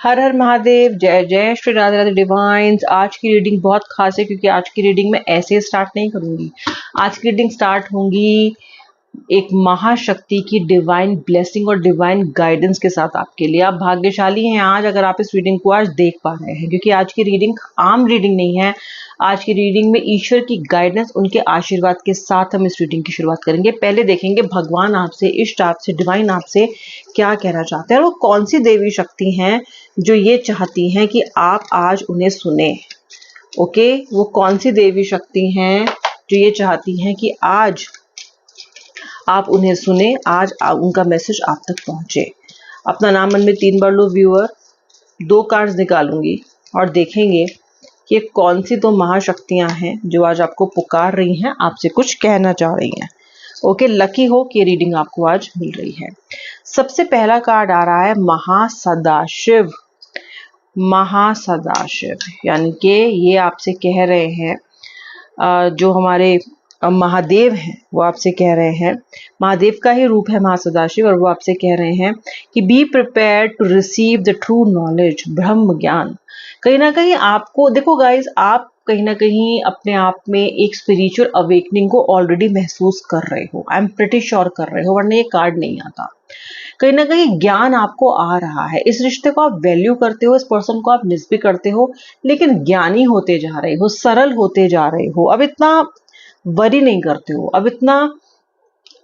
हर हर महादेव, जय जय श्री राधे राधे डिवाइन्स। आज की रीडिंग बहुत खास है क्योंकि आज की रीडिंग मैं ऐसे स्टार्ट नहीं करूंगी। आज की रीडिंग स्टार्ट होंगी एक महाशक्ति की डिवाइन ब्लेसिंग और डिवाइन गाइडेंस के साथ आपके लिए। आप भाग्यशाली हैं आज अगर आप इस रीडिंग को आज देख पा रहे हैं, क्योंकि आज की रीडिंग आम रीडिंग नहीं है। आज की रीडिंग में ईश्वर की गाइडेंस, उनके आशीर्वाद के साथ हम इस रीडिंग की शुरुआत करेंगे। पहले देखेंगे भगवान आपसे, इष्ट आपसे, डिवाइन आपसे क्या कहना चाहते हैं और वो कौन सी देवी शक्ति हैं जो ये चाहती हैं कि आप आज उन्हें सुने। ओके, वो कौन सी देवी शक्ति हैं जो ये चाहती हैं कि आज आप उन्हें सुने, आज उनका मैसेज आप तक पहुंचे। अपना नाम मन में 3 बार लो व्यूअर। 2 कार्ड्स निकालूंगी और देखेंगे कि कौन सी 2 महाशक्तियां हैं जो आज आपको पुकार रही हैं, आपसे कुछ कहना चाह रही हैं। ओके, लकी हो कि रीडिंग आपको आज मिल रही है। सबसे पहला कार्ड आ रहा है महासदाशिव। महासदाशिव यानी कि ये आपसे कह रहे हैं, जो हमारे महादेव हैं वो आपसे कह रहे हैं, महादेव का ही रूप है महासदाशिव, और वो आपसे कह रहे हैं कि be prepare to receive the true knowledge, ब्रह्म ज्ञान। कहीं ना कहीं आपको, देखो गाइज, आप कहीं ना कहीं अपने आप में एक स्पिरिचुअल अवेकनिंग को ऑलरेडी महसूस कर रहे हो। आई एम प्रिटी श्योर कर रहे हो, वरना ये कार्ड नहीं आता। कहीं ना कहीं ज्ञान आपको आ रहा है। इस रिश्ते को आप वैल्यू करते हो, इस पर्सन को आप मिस भी करते हो, लेकिन ज्ञानी होते जा रहे हो, सरल होते जा रहे हो। अब इतना वरी नहीं करते हो, अब इतना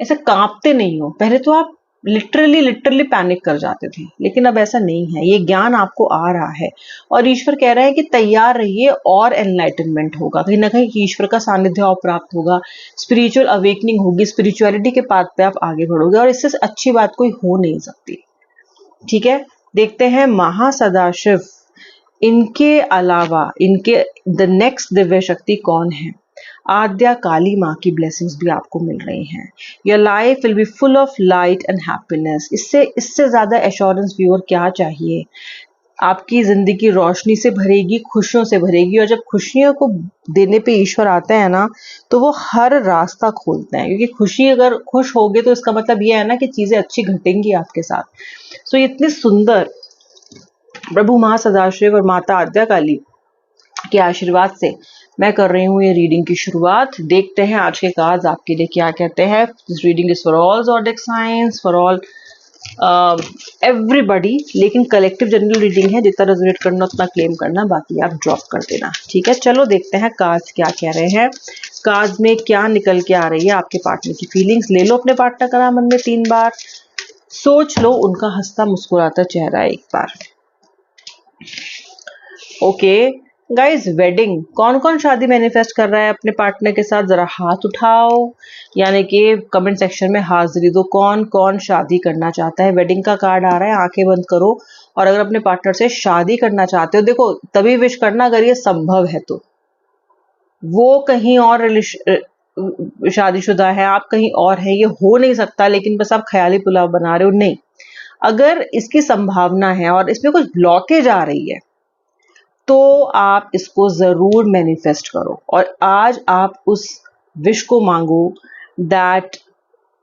ऐसे कांपते नहीं हो। पहले तो आप लिटरली पैनिक कर जाते थे, लेकिन अब ऐसा नहीं है। ये ज्ञान आपको आ रहा है और ईश्वर कह रहा है कि तैयार रहिए और एनलाइटनमेंट होगा। कहीं ना कहीं ईश्वर का सानिध्य और प्राप्त होगा, स्पिरिचुअल अवेकनिंग होगी, स्पिरिचुअलिटी के पाथ पे आप आगे बढ़ोगे और इससे अच्छी बात कोई हो नहीं सकती। ठीक है, देखते हैं महासदाशिव, इनके अलावा इनके द नेक्स्ट दिव्य शक्ति कौन है। आद्या काली माँ की ब्लेसिंग्स भी आपको मिल रही हैं। Your life will be full of light and happiness. इससे ज्यादा एश्योरेंस व्यूअर क्या चाहिए। आपकी जिंदगी रोशनी से भरेगी, खुशियों से भरेगी, और जब खुशियों को देने पे ईश्वर आते हैं ना, तो वो हर रास्ता खोलते हैं। क्योंकि खुशी, अगर खुश होगे तो इसका मतलब ये है ना कि चीजें अच्छी घटेंगी आपके साथ। सो इतनी सुंदर प्रभु महासदाशिव और माता आद्या काली के आशीर्वाद से मैं कर रही हूँ ये रीडिंग की शुरुआत। देखते हैं आज के कार्ड्स आपके लिए क्या कहते हैं। This reading is for all zodiac science, for all everybody, लेकिन कलेक्टिव जनरल रीडिंग है। जितना रेजोनेट करना उतना क्लेम करना, बाकी आप ड्रॉप कर देना। ठीक है, चलो देखते हैं कार्ड्स क्या कह रहे हैं। कार्ड्स में क्या निकल के आ रही है आपके पार्टनर की फीलिंग्स। ले लो अपने पार्टनर का नाम मन में 3 बार, सोच लो उनका हंसता मुस्कुराता चेहरा एक बार। ओके गाइज, वेडिंग, कौन कौन शादी मैनिफेस्ट कर रहा है अपने पार्टनर के साथ, जरा हाथ उठाओ, यानी कि कमेंट सेक्शन में हाजिरी दो। कौन कौन शादी करना चाहता है। वेडिंग का कार्ड आ रहा है, आंखें बंद करो और अगर अपने पार्टनर से शादी करना चाहते हो, देखो तभी विश करना अगर ये संभव है तो। वो कहीं और शादीशुदा है, आप कहीं और है, ये हो नहीं सकता, लेकिन बस आप ख्याली पुलाव बना रहे हो। नहीं, अगर इसकी संभावना है और इसमें कुछ ब्लॉकेज आ रही है तो आप इसको जरूर मैनिफेस्ट करो और आज आप उस विश को मांगो दैट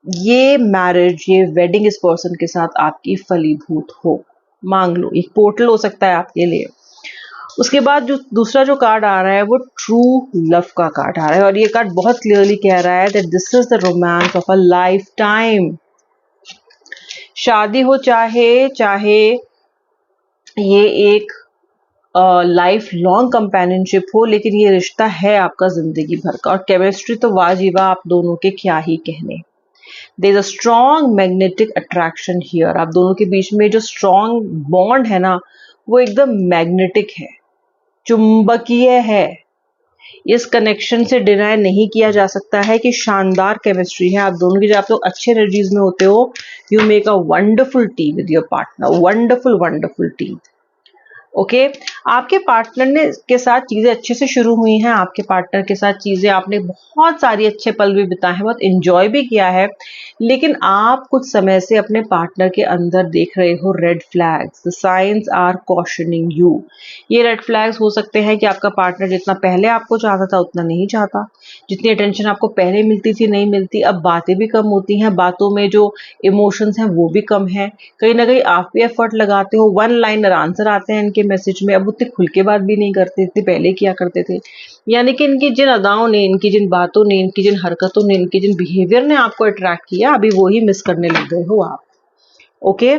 ये मैरिज, ये वेडिंग इस पर्सन के साथ आपकी फलीभूत हो। मांग लो, एक पोर्टल हो सकता है आपके लिए। उसके बाद जो दूसरा जो कार्ड आ रहा है वो ट्रू लव का कार्ड आ रहा है और ये कार्ड बहुत क्लियरली कह रहा है that this is the romance of a life time. शादी हो चाहे ये एक लाइफ लॉन्ग कंपेनियनशिप हो, लेकिन ये रिश्ता है आपका जिंदगी भर का। और केमिस्ट्री तो वाजिबा आप दोनों के क्या ही कहने। There is a strong magnetic attraction here. आप दोनों के बीच में जो स्ट्रॉन्ग बॉन्ड है ना, वो एकदम मैग्नेटिक है, चुंबकीय है। इस कनेक्शन से डिनाई नहीं किया जा सकता है कि शानदार केमिस्ट्री है आप दोनों की। जब आप लोग अच्छे एनर्जीज में होते हो, you make a wonderful team with your partner, wonderful team. Okay आपके पार्टनर ने के साथ चीजें अच्छे से शुरू हुई हैं, आपके पार्टनर के साथ चीजें आपने बहुत सारी अच्छे पल भी बिताए हैं, बहुत एंजॉय भी किया है, लेकिन आप कुछ समय से अपने पार्टनर के अंदर देख रहे हो red flags. The signs are cautioning you. ये रेड फ्लैग्स हो सकते हैं कि आपका पार्टनर जितना पहले आपको चाहता था उतना नहीं चाहता, जितनी अटेंशन आपको पहले मिलती थी नहीं मिलती, अब बातें भी कम होती हैं, बातों में जो इमोशंस हैं वो भी कम है, कहीं ना कहीं आप भी एफर्ट लगाते हो, वन लाइनर आंसर आते हैं इनके मैसेज में, अब उतने खुल के बात भी नहीं करते इतने पहले किया करते थे। यानी कि इनकी जिन अदाओं ने, इनकी जिन बातों ने, इनकी जिन हरकतों ने, इनकी जिन बिहेवियर ने आपको अट्रैक्ट किया, अभी वो ही मिस करने लग गए हो आप। ओके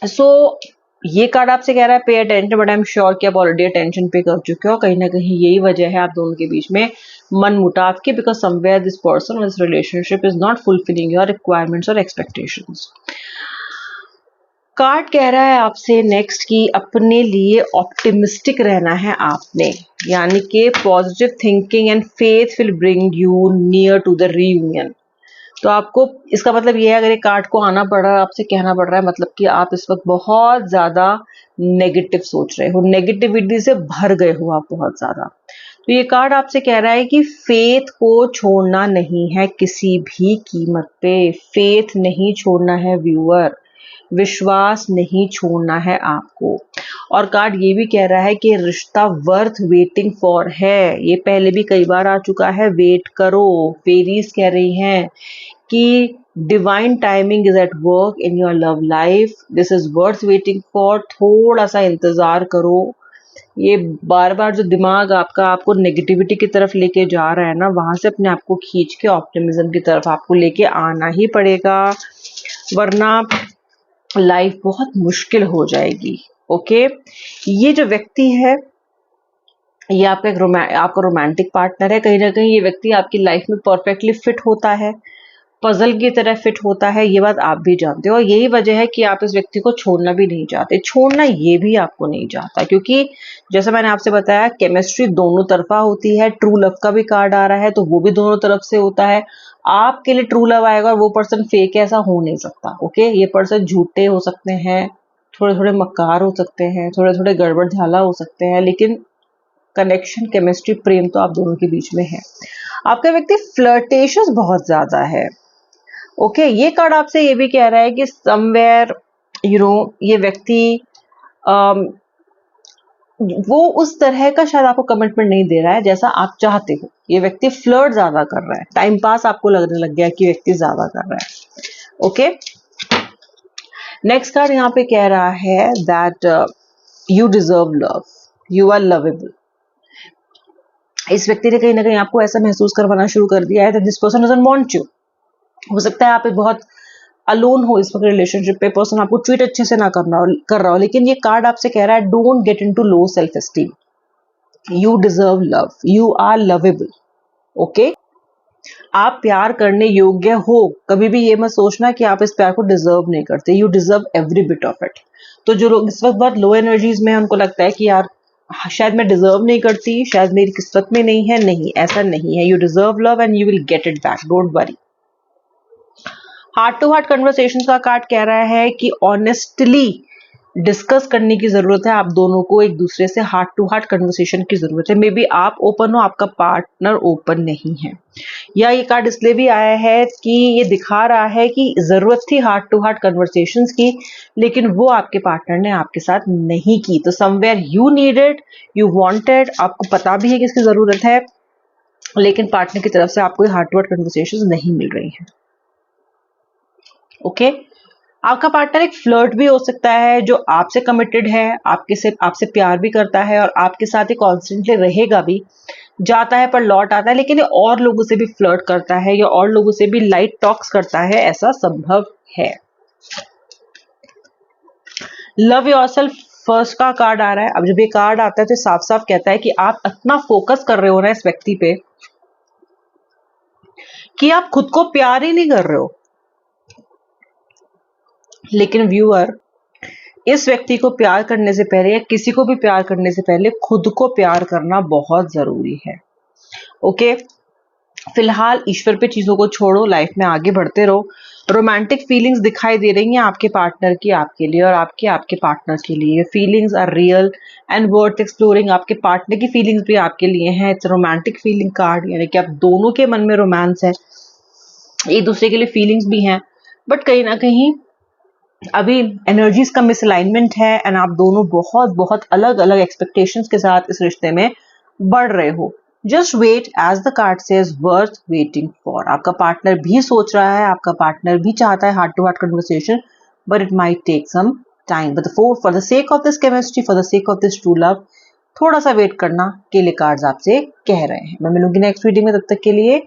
सो ये कार्ड आपसे कह रहा है pay attention, but I am sure कि आप ऑलरेडी अटेंशन पे कर चुके हो। कहीं ना कहीं यही वजह है आप दोनों के बीच में मन मुटाव की, because somewhere this person, this relationship is not fulfilling your requirements और एक्सपेक्टेशंस। कार्ड कह रहा है आपसे नेक्स्ट कि अपने लिए ऑप्टिमिस्टिक रहना है आपने, यानी कि positive thinking and faith will bring you near to the reunion. तो आपको इसका मतलब ये है, अगर ये कार्ड को आना पड़ रहा है, आपसे कहना पड़ रहा है, मतलब कि आप इस वक्त बहुत ज्यादा नेगेटिव सोच रहे हो, नेगेटिविटी से भर गए हो आप बहुत ज्यादा। तो ये कार्ड आपसे कह रहा है कि फेथ को छोड़ना नहीं है किसी भी कीमत पे, फेथ नहीं छोड़ना है व्यूअर, विश्वास नहीं छोड़ना है आपको। और कार्ड ये भी कह रहा है कि रिश्ता वर्थ वेटिंग फॉर है, ये पहले भी कई बार आ चुका है, वेट करो। फेरीज कह रही हैं कि divine timing is at work in your love life, this is worth waiting for, थोड़ा सा इंतजार करो। ये बार बार जो दिमाग आपका आपको नेगेटिविटी की तरफ लेके जा रहा है ना, वहां से अपने आप को खींच के ऑप्टिमिज्म की तरफ आपको लेके आना ही पड़ेगा, वरना लाइफ बहुत मुश्किल हो जाएगी। ओके ये जो व्यक्ति है, ये आपका आपका रोमांटिक पार्टनर है। कहीं ना कहीं ये व्यक्ति आपकी लाइफ में परफेक्टली फिट होता है, पजल की तरह फिट होता है, ये बात आप भी जानते हो, और यही वजह है कि आप इस व्यक्ति को छोड़ना भी नहीं चाहते, छोड़ना ये भी आपको नहीं चाहता, क्योंकि जैसा मैंने आपसे बताया केमिस्ट्री दोनों तरफा होती है। ट्रू लव का भी कार्ड आ रहा है तो वो भी दोनों तरफ से होता है। आपके लिए ट्रू लव आएगा और वो पर्सन फेक है, ऐसा हो नहीं सकता। ओके ये पर्सन झूठे हो सकते हैं, थोड़े थोड़े मक्कार हो सकते हैं, थोड़े थोड़े गड़बड़ झाला हो सकते हैं, लेकिन कनेक्शन, केमिस्ट्री, प्रेम तो आप दोनों के बीच में है। आपका व्यक्ति फ्लर्टेशियस बहुत ज्यादा है। ओके ये कार्ड आपसे ये भी कह रहा है कि समवेयर ये व्यक्ति वो उस तरह का शायद आपको कमिटमेंट नहीं दे रहा है जैसा आप चाहते हो। ये व्यक्ति फ्लर्ट ज्यादा कर रहा है, टाइम पास आपको लगने लग गया कि व्यक्ति ज्यादा कर रहा है। ओके नेक्स्ट कार्ड यहाँ पे कह रहा है that you deserve love, you are lovable. इस व्यक्ति ने कहीं ना कहीं आपको ऐसा महसूस करवाना शुरू कर दिया है that this person doesn't want you. हो सकता है आप एक बहुत अलोन हो इस वक्त रिलेशनशिप पे, पर्सन आपको ट्रीट अच्छे से ना कर रहा हो, लेकिन ये कार्ड आपसे कह रहा है don't get into low self esteem, you deserve love, you are lovable. Okay आप प्यार करने योग्य हो, कभी भी ये मत सोचना कि आप इस प्यार को डिजर्व नहीं करते, you deserve every bit of it. तो जो लोग इस वक्त बहुत लो एनर्जीज में, उनको लगता है कि यार शायद मैं डिजर्व नहीं करती, शायद मेरी किस्मत में नहीं है, नहीं ऐसा नहीं है, you deserve love and you will get it back, don't worry. Heart to heart conversation का कार्ड कह रहा है कि ऑनेस्टली डिस्कस करने की जरूरत है, आप दोनों को एक दूसरे से हार्ट टू हार्ट कन्वर्सेशन की जरूरत है। मे बी आप ओपन हो, आपका पार्टनर ओपन नहीं है, या ये कार्ड इसलिए भी आया है कि ये दिखा रहा है कि जरूरत थी हार्ट टू हार्ट कन्वर्सेशंस की, लेकिन वो आपके पार्टनर ने आपके साथ नहीं की। तो somewhere you needed, you wanted, आपको पता भी है कि इसकी जरूरत है, लेकिन पार्टनर की तरफ से आपको हार्ट टू हार्ट कन्वर्सेशंस नहीं मिल रही है। ओके आपका पार्टनर एक फ्लर्ट भी हो सकता है जो आपसे कमिटेड है, आपसे प्यार भी करता है और आपके साथ ही कॉन्स्टेंटली रहेगा भी, जाता है पर लौट आता है, लेकिन ये और लोगों से भी फ्लर्ट करता है या और लोगों से भी लाइट टॉक्स करता है, ऐसा संभव है। लव योरसेल्फ फर्स्ट का कार्ड आ रहा है। अब जब ये कार्ड आता है तो साफ साफ कहता है कि आप इतना फोकस कर रहे हो ना इस व्यक्ति पे कि आप खुद को प्यार ही नहीं कर रहे हो। लेकिन व्यूअर, इस व्यक्ति को प्यार करने से पहले या किसी को भी प्यार करने से पहले खुद को प्यार करना बहुत जरूरी है। ओके फिलहाल ईश्वर पे चीजों को छोड़ो, लाइफ में आगे बढ़ते रहो। रोमांटिक फीलिंग्स दिखाई दे रही हैं आपके पार्टनर की आपके लिए और आपके आपके पार्टनर के लिए। Feelings are real and worth exploring. आपके पार्टनर की फीलिंग्स भी आपके लिए हैं। इट्स रोमांटिक फीलिंग कार्ड, यानी कि आप दोनों के मन में रोमांस है, एक दूसरे के लिए फीलिंग्स भी हैं, बट कहीं ना कहीं अभी एनर्जीज का मिसअलाइनमेंट है एंड आप दोनों बहुत बहुत अलग अलग एक्सपेक्टेशंस के साथ इस रिश्ते में बढ़ रहे हो। Just wait, as the card says, worth waiting for. आपका पार्टनर भी सोच रहा है, आपका पार्टनर भी चाहता है heart to heart conversation, but it might take some time. But for the sake of this chemistry, for the sake of this true love, थोड़ा सा वेट करना केले कार्ड्स आपसे कह रहे हैं। मैं मिलूंगी नेक्स्ट वीडियो में, तब तक के लिए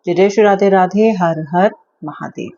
जय जय श्री राधे राधे, हर हर महादेव।